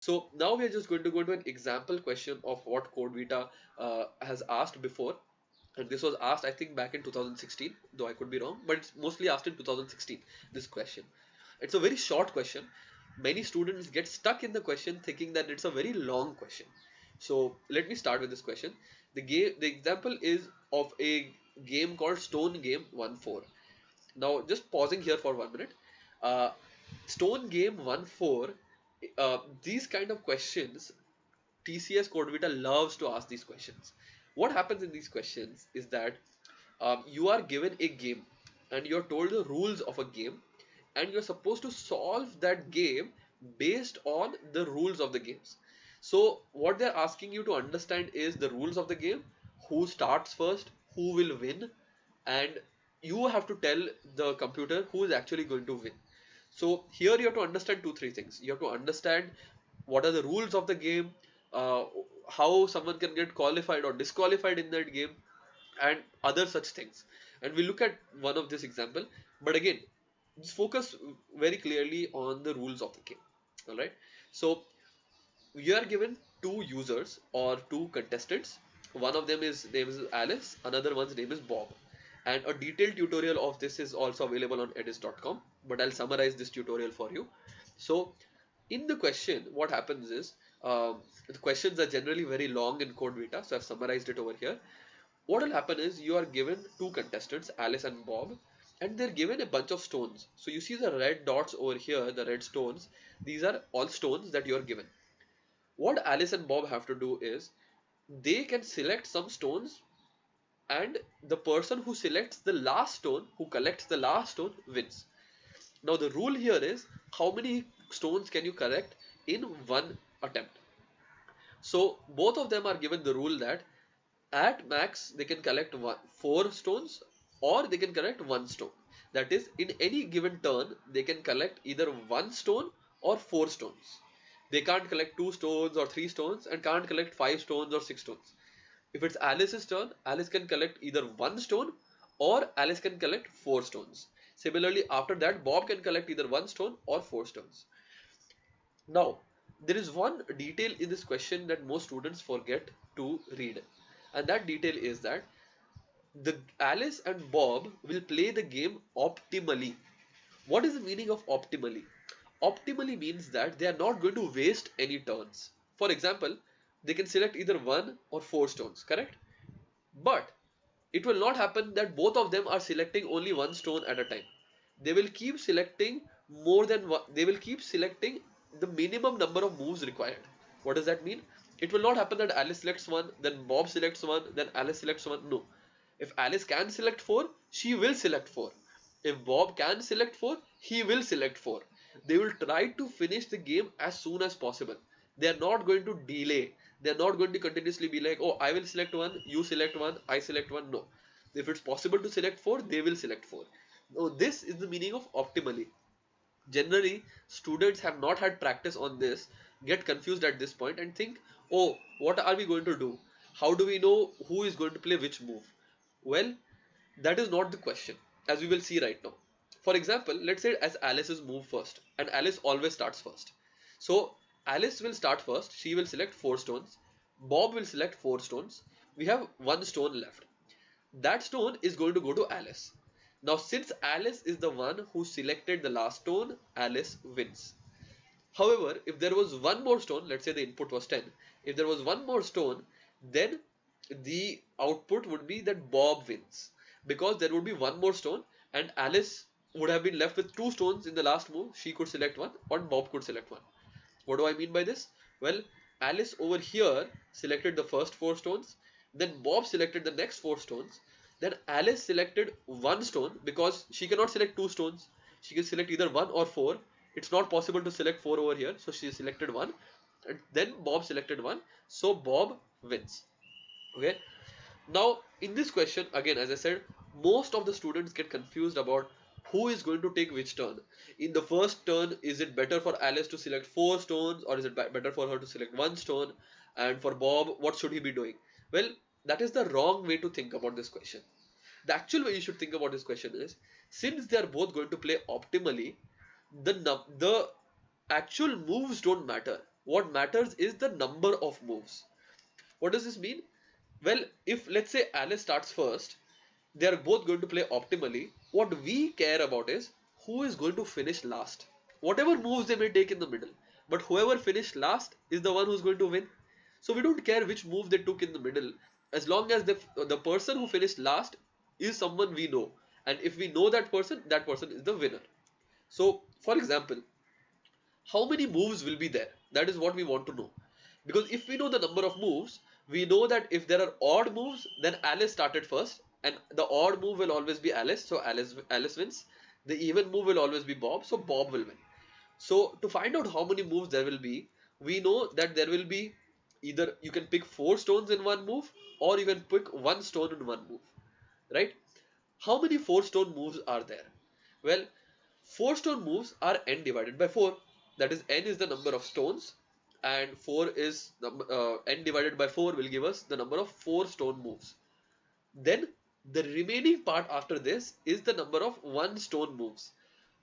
So now we are just going to go to an example question of what CodeVita has asked before. And this was asked, I think, back in 2016, though I could be wrong, but it's mostly asked in 2016, this question. It's a very short question. Many students get stuck in the question thinking that it's a very long question. So let me start with this question. The example is of a game called Stone Game 1-4. Now, just pausing here for 1 minute. Uh, Stone Game 1-4, these kind of questions, TCS CodeVita loves to ask these questions. What happens in these questions is that you are given a game and you're told the rules of a game, and you're supposed to solve that game based on the rules of the games. So what they're asking you to understand is the rules of the game, who starts first, who will win, and you have to tell the computer who is actually going to win. So here you have to understand two, three things. You have to understand what are the rules of the game, uh, how someone can get qualified or disqualified in that game, and other such things. And we look at one of this example, but again, just focus very clearly on the rules of the game. All right. So you are given two users or two contestants. One of them is name is Alice, another one's name is Bob. And a detailed tutorial of this is also available on edyst.com, but I'll summarize this tutorial for you. So in the question, what happens is the questions are generally very long in CodeVita, so I've summarized it over here. What will happen is you are given two contestants, Alice and Bob, and they're given a bunch of stones. So you see the red dots over here, the red stones. These are all stones that you are given. What Alice and Bob have to do is they can select some stones, and the person who selects the last stone, who collects the last stone, wins. Now the rule here is how many stones can you collect in one attempt. So both of them are given the rule that at max they can collect four stones, or they can collect one stone. That is, in any given turn they can collect either one stone or four stones. They can't collect two stones or three stones, and can't collect five stones or six stones. If it's Alice's turn, Alice can collect either one stone or Alice can collect four stones. Similarly, after that, Bob can collect either one stone or four stones. Now, there is one detail in this question that most students forget to read, and that detail is that the Alice and Bob will play the game optimally. What is the meaning of optimally? Optimally means that they are not going to waste any turns. For example, they can select either one or four stones, correct? But it will not happen that both of them are selecting only one stone at a time. They will keep selecting more than one, they will keep selecting the minimum number of moves required. What does that mean? It will not happen that Alice selects one, then Bob selects one, then Alice selects one. No. If Alice can select four, she will select four. If Bob can select four, he will select four. They will try to finish the game as soon as possible. They are not going to delay. They are not going to continuously be like, oh, I will select one, you select one, I select one. No. If it's possible to select four, they will select four. No, this is the meaning of optimally. Generally, students have not had practice on this, get confused at this point and think, oh, what are we going to do? How do we know who is going to play which move? Well, that is not the question, as we will see right now. For example, let's say as Alice's move first, and Alice always starts first. So Alice will start first, she will select four stones, Bob will select four stones, we have one stone left. That stone is going to go to Alice. Now since Alice is the one who selected the last stone, Alice wins. However, if there was one more stone, let's say the input was 10, if there was one more stone, then the output would be that Bob wins, because there would be one more stone and Alice would have been left with two stones in the last move. She could select one or Bob could select one. What do I mean by this? Well, Alice over here selected the first four stones, then Bob selected the next four stones, then Alice selected one stone because she cannot select two stones. She can select either one or four. It's not possible to select four over here, so she selected one, and then Bob selected one, so Bob wins. Okay. Now in this question, again, as I said, most of the students get confused about who is going to take which turn. In the first turn, is it better for Alice to select four stones, or is it better for her to select one stone? And for Bob, what should he be doing? Well, that is the wrong way to think about this question. The actual way you should think about this question is, since they are both going to play optimally, the actual moves don't matter. What matters is the number of moves. What does this mean? Well, if let's say Alice starts first, they are both going to play optimally. What we care about is who is going to finish last. Whatever moves they may take in the middle, but whoever finished last is the one who's going to win. So we don't care which move they took in the middle, as long as the person who finished last is someone we know, and if we know that person is the winner. So, for example, how many moves will be there? That is what we want to know. Because if we know the number of moves, we know that if there are odd moves, then Alice started first, and the odd move will always be Alice, so Alice wins. The even move will always be Bob, so Bob will win. So to find out how many moves there will be, we know that there will be either you can pick 4 stones in one move, or you can pick 1 stone in one move, right? How many 4 stone moves are there? Well, 4 stone moves are n divided by 4. That is, n is the number of stones, and 4 is n divided by 4 will give us the number of 4 stone moves. Then the remaining part after this is the number of 1 stone moves.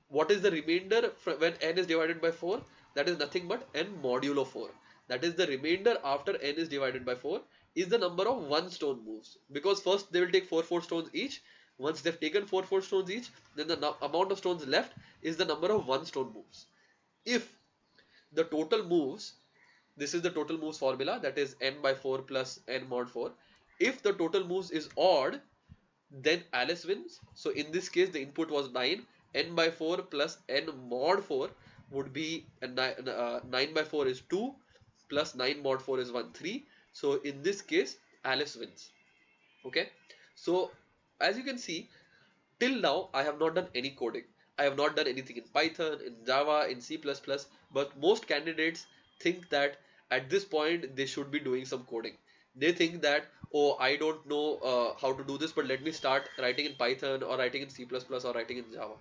What is the remainder when n is divided by 4? That is nothing but n modulo 4. That is the remainder after n is divided by 4 is the number of 1 stone moves. Because first they will take 4 stones each. Once they've taken 4 stones each, then the amount of stones left is the number of 1 stone moves. If the total moves, this is the total moves formula, that is n by 4 plus n mod 4. If the total moves is odd, then Alice wins. So in this case, the input was 9. N by 4 plus n mod 4 would be 9 by 4 is 2 plus 9 mod 4 is 1, 3. So in this case, Alice wins. Okay. So as you can see, till now I have not done any coding. I have not done anything in Python, in Java, in C++, but most candidates think that at this point they should be doing some coding. They think that, oh, I don't know how to do this, but let me start writing in Python or writing in C++ or writing in Java.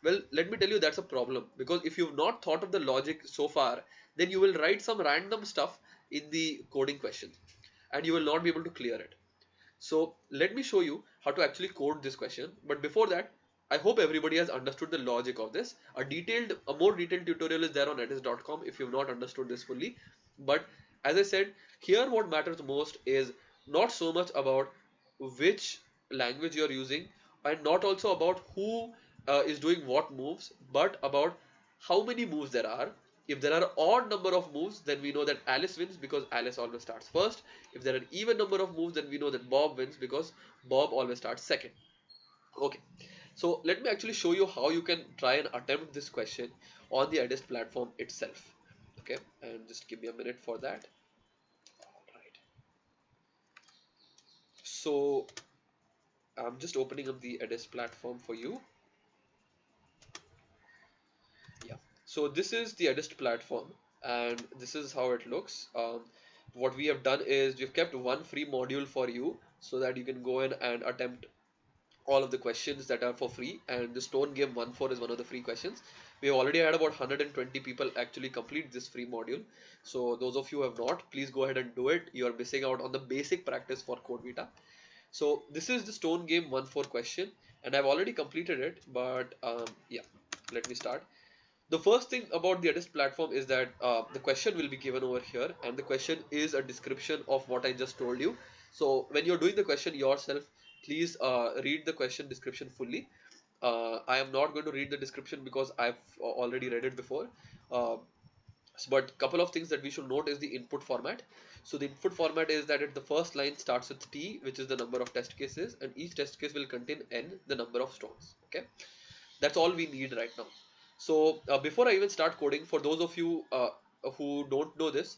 Well, let me tell you, that's a problem, because if you've not thought of the logic so far, then you will write some random stuff in the coding question and you will not be able to clear it. So let me show you how to actually code this question. But before that, I hope everybody has understood the logic of this. A more detailed tutorial is there on edyst.com if you've not understood this fully. But as I said, here what matters most is not so much about which language you're using, and not also about who is doing what moves, but about how many moves there are. If there are odd number of moves, then we know that Alice wins because Alice always starts first. If there are even number of moves, then we know that Bob wins because Bob always starts second. Okay, so let me actually show you how you can try and attempt this question on the Edyst platform itself. Okay, and just give me a minute for that. All right. So I'm just opening up the Edyst platform for you. Yeah, so this is the Edyst platform and this is how it looks. What we have done is we've kept one free module for you so that you can go in and attempt all of the questions that are for free, and the Stone Game 1.4 is one of the free questions. We have already had about 120 people actually complete this free module. So those of you who have not, please go ahead and do it. You are missing out on the basic practice for CodeVita. So this is the Stone Game 1.4 question and I've already completed it, but yeah, let me start. The first thing about the Edyst platform is that the question will be given over here, and the question is a description of what I just told you. So when you're doing the question yourself, please read the question description fully. I am not going to read the description because I've already read it before. But couple of things that we should note is the input format. So the input format is that the first line starts with T, which is the number of test cases, and each test case will contain N, the number of stones. Okay, that's all we need right now. So before I even start coding, for those of you who don't know this,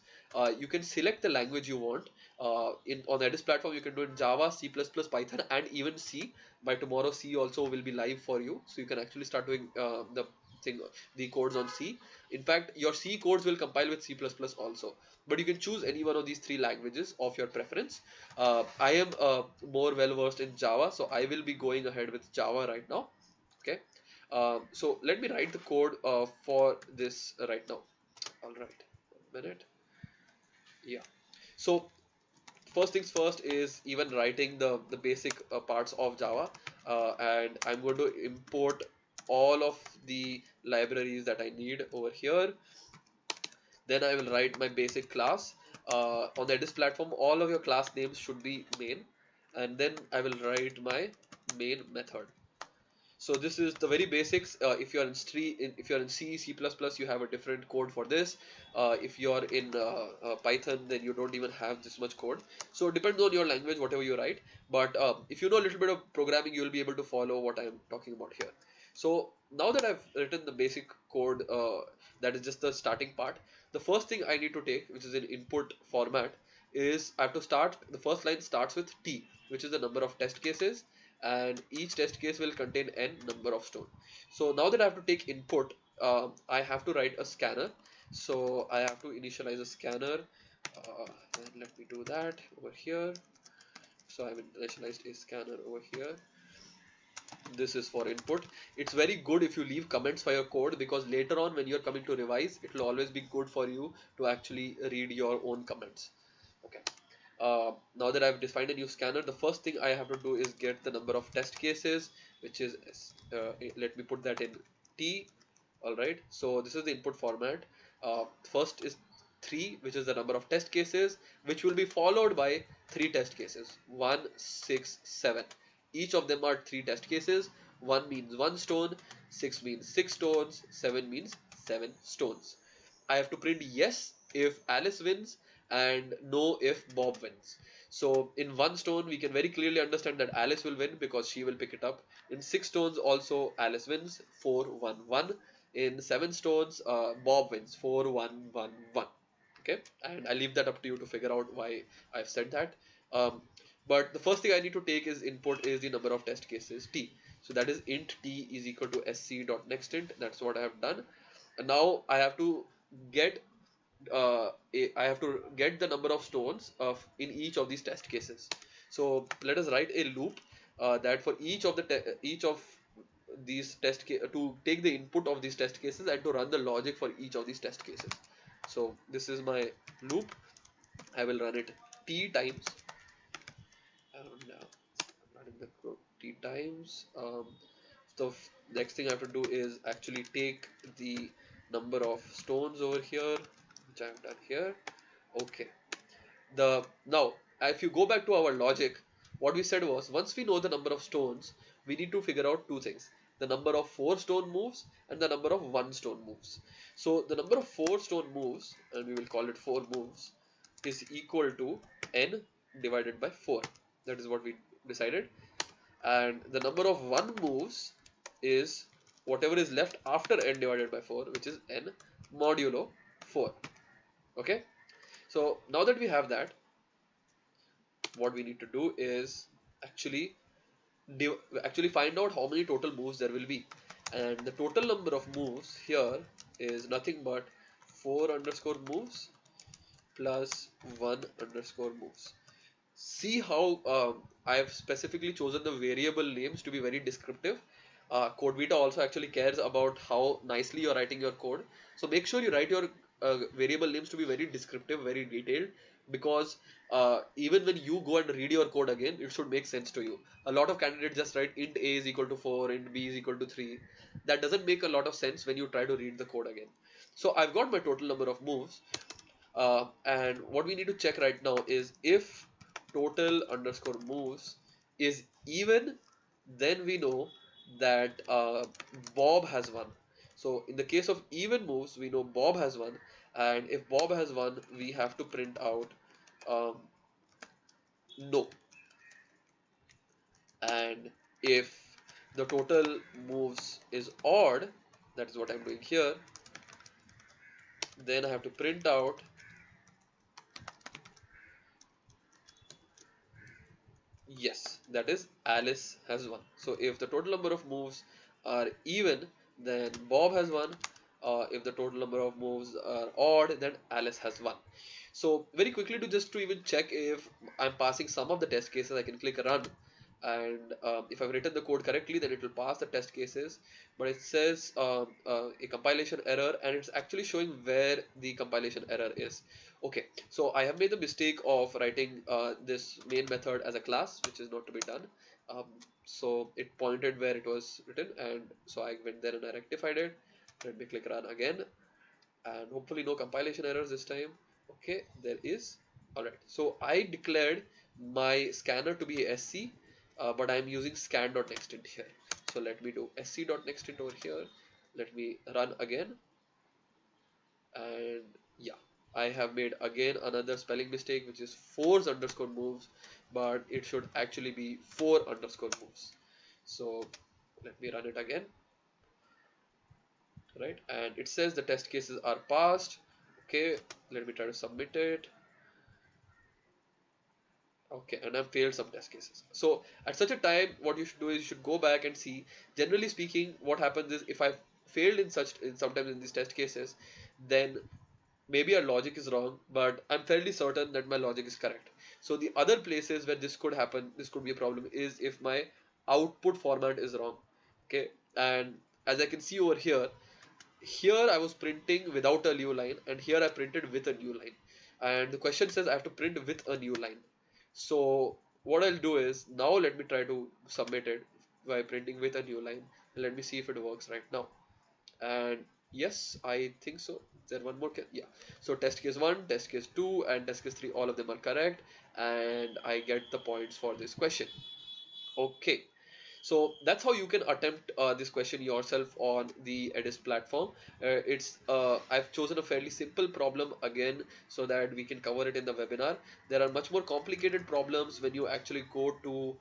you can select the language you want. On the Edyst platform, you can do it in Java, C++, Python, and even C. By tomorrow, C also will be live for you, so you can actually start doing the codes on C. In fact, your C codes will compile with C++ also, but you can choose any one of these 3 languages of your preference. I am more well versed in Java, so I will be going ahead with Java right now. Okay. So let me write the code for this right now. All right, 1 minute. Yeah. So first things first is even writing the basic parts of Java, and I'm going to import all of the libraries that I need over here. Then I will write my basic class. On the Edyst platform, all of your class names should be main, and then I will write my main method. So this is the very basics. If you are in if you are in C, C++, you have a different code for this. If you are in Python, then you don't even have this much code. So it depends on your language, whatever you write. But if you know a little bit of programming, you will be able to follow what I am talking about here. So now that I've written the basic code, that is just the starting part. The first thing I need to take, which is in input format, is I have to start. The first line starts with T, which is the number of test cases, and each test case will contain n number of stone. So now that I have to take input, I have to write a scanner. So I have to initialize a scanner, and let me do that over here. So I've initialized a scanner over here. This is for input. It's very good if you leave comments for your code, because later on when you're coming to revise, it will always be good for you to actually read your own comments. Okay. Now that I've defined a new scanner, the first thing I have to do is get the number of test cases, which is, let me put that in T. Alright, so this is the input format. First is 3, which is the number of test cases, which will be followed by 3 test cases, 1, 6, 7. Each of them are 3 test cases. 1 means 1 stone, 6 means 6 stones, 7 means 7 stones. I have to print yes if Alice wins and no if Bob wins. So in 1 stone, we can very clearly understand that Alice will win because she will pick it up. In 6 stones also Alice wins, 4, 1, 1. In 7 stones, Bob wins, 4, 1, 1, 1. Okay, and I leave that up to you to figure out why I've said that. But the first thing I need to take is input is the number of test cases T. So that is int T is equal to sc.nextInt. That's what I have done. And now I have to get the number of stones in each of these test cases. So let us write a loop that for each of these to take the input of these test cases and to run the logic for each of these test cases. So this is my loop. I will run it T times. And I'm running the code T times. So next thing I have to do is actually take the number of stones over here, which I've done here. Okay. Now if you go back to our logic, what we said was, once we know the number of stones, we need to figure out 2 things: the number of 4 stone moves and the number of 1 stone moves. So the number of 4 stone moves, and we will call it 4 moves, is equal to n divided by 4. That is what we decided. And the number of 1 moves is whatever is left after n divided by 4, which is n modulo 4. Okay. So now that we have that, what we need to do is actually find out how many total moves there will be. And the total number of moves here is nothing but 4 underscore moves plus 1 underscore moves. See how I have specifically chosen the variable names to be very descriptive. CodeVita also actually cares about how nicely you're writing your code. So make sure you write your variable names to be very descriptive, very detailed, because even when you go and read your code again, it should make sense to you. A lot of candidates just write int a is equal to 4, int b is equal to 3. That doesn't make a lot of sense when you try to read the code again. So I've got my total number of moves, and what we need to check right now is if total underscore moves is even, then we know that Bob has won. So in the case of even moves, we know Bob has won, and if Bob has won, we have to print out no. And if the total moves is odd, that is what I'm doing here, then I have to print out yes, that is Alice has won. So if the total number of moves are even, then Bob has won. If the total number of moves are odd, then Alice has won. So very quickly, to even check if I'm passing some of the test cases, I can click run, and if I've written the code correctly, then it will pass the test cases. But it says a compilation error, and it's actually showing where the compilation error is. Okay, so I have made the mistake of writing this main method as a class, which is not to be done. So it pointed where it was written, and so I went there and I rectified it. Let me click run again. and hopefully no compilation errors this time. Okay, there is. Alright, so I declared my scanner to be SC, but I'm using scan.nextInt here. So let me do sc.nextInt over here. Let me run again, and yeah, I have made again another spelling mistake, which is force underscore moves, but it should actually be 4 underscore moves. So let me run it again, right? And it says the test cases are passed. Okay, let me try to submit it. Okay, and I've failed some test cases. So at such a time, what you should do is you should go back and see. Generally speaking, what happens is if I've failed in sometimes in these test cases, then maybe our logic is wrong, but I'm fairly certain that my logic is correct. So the other places where this could happen, this could be a problem, is if my output format is wrong. Okay, and as I can see over here, here I was printing without a new line, and here I printed with a new line. And the question says I have to print with a new line. So what I'll do is, now let me try to submit it by printing with a new line. Let me see if it works right now. And yes, I think so. Is there one more? Yeah. So test case 1, test case 2, and test case 3, all of them are correct. And I get the points for this question. Okay. So that's how you can attempt this question yourself on the Edyst platform. I've chosen a fairly simple problem again so that we can cover it in the webinar. There are much more complicated problems when you actually go to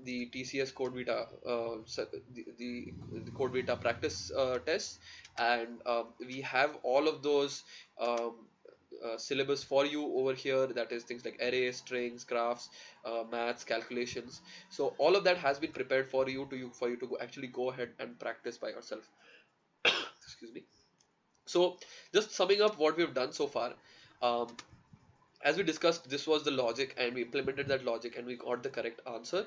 the TCS CodeVita, the CodeVita practice tests, and we have all of those um, syllabus for you over here. That is things like arrays, strings, graphs, maths, calculations. So all of that has been prepared for you to actually go ahead and practice by yourself. Excuse me. So just summing up what we've done so far, um, as we discussed, this was the logic, and we implemented that logic, and we got the correct answer.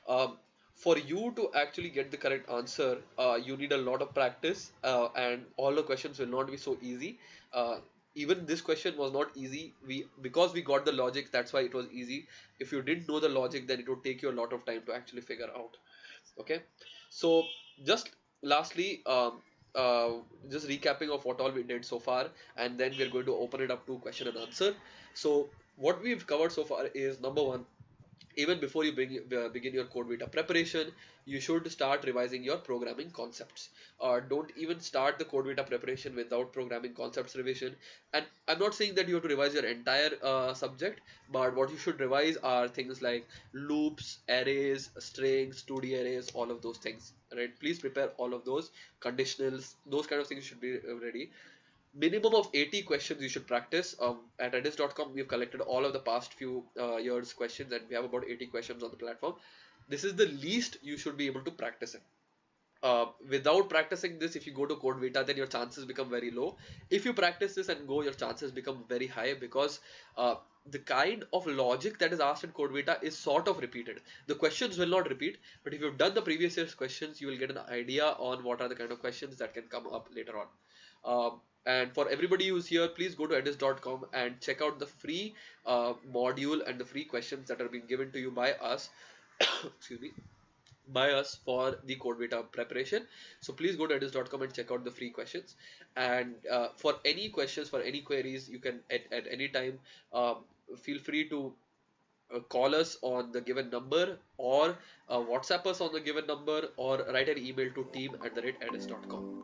Um, for you to actually get the correct answer, you need a lot of practice, and all the questions will not be so easy. Uh, Even this question was not easy. Because we got the logic, that's why it was easy. If you didn't know the logic, then it would take you a lot of time to actually figure out. Okay, so just lastly, uh, just recapping of what all we did so far, and then we're going to open it up to question and answer. So what we've covered so far is, number one, even before you begin your CodeVita preparation, you should start revising your programming concepts. Don't even start the CodeVita preparation without programming concepts revision. And I'm not saying that you have to revise your entire subject, but what you should revise are things like loops, arrays, strings, 2D arrays, all of those things. Right? Please prepare all of those conditionals. Those kind of things should be ready. Minimum of 80 questions you should practice. At Edyst.com, we've collected all of the past few years questions, and we have about 80 questions on the platform. This is the least you should be able to practice it. Without practicing this, if you go to CodeVita, then your chances become very low. If you practice this and go, your chances become very high, because the kind of logic that is asked in CodeVita is sort of repeated. The questions will not repeat, but if you've done the previous year's questions, you will get an idea on what are the kind of questions that can come up later on. And for everybody who's here, please go to Edyst.com and check out the free module and the free questions that are being given to you by us. Excuse me, by us for the CodeVita preparation. So please go to Edyst.com and check out the free questions. And for any questions, for any queries, you can at any time feel free to call us on the given number, or WhatsApp us on the given number, or write an email to team@edyst.com.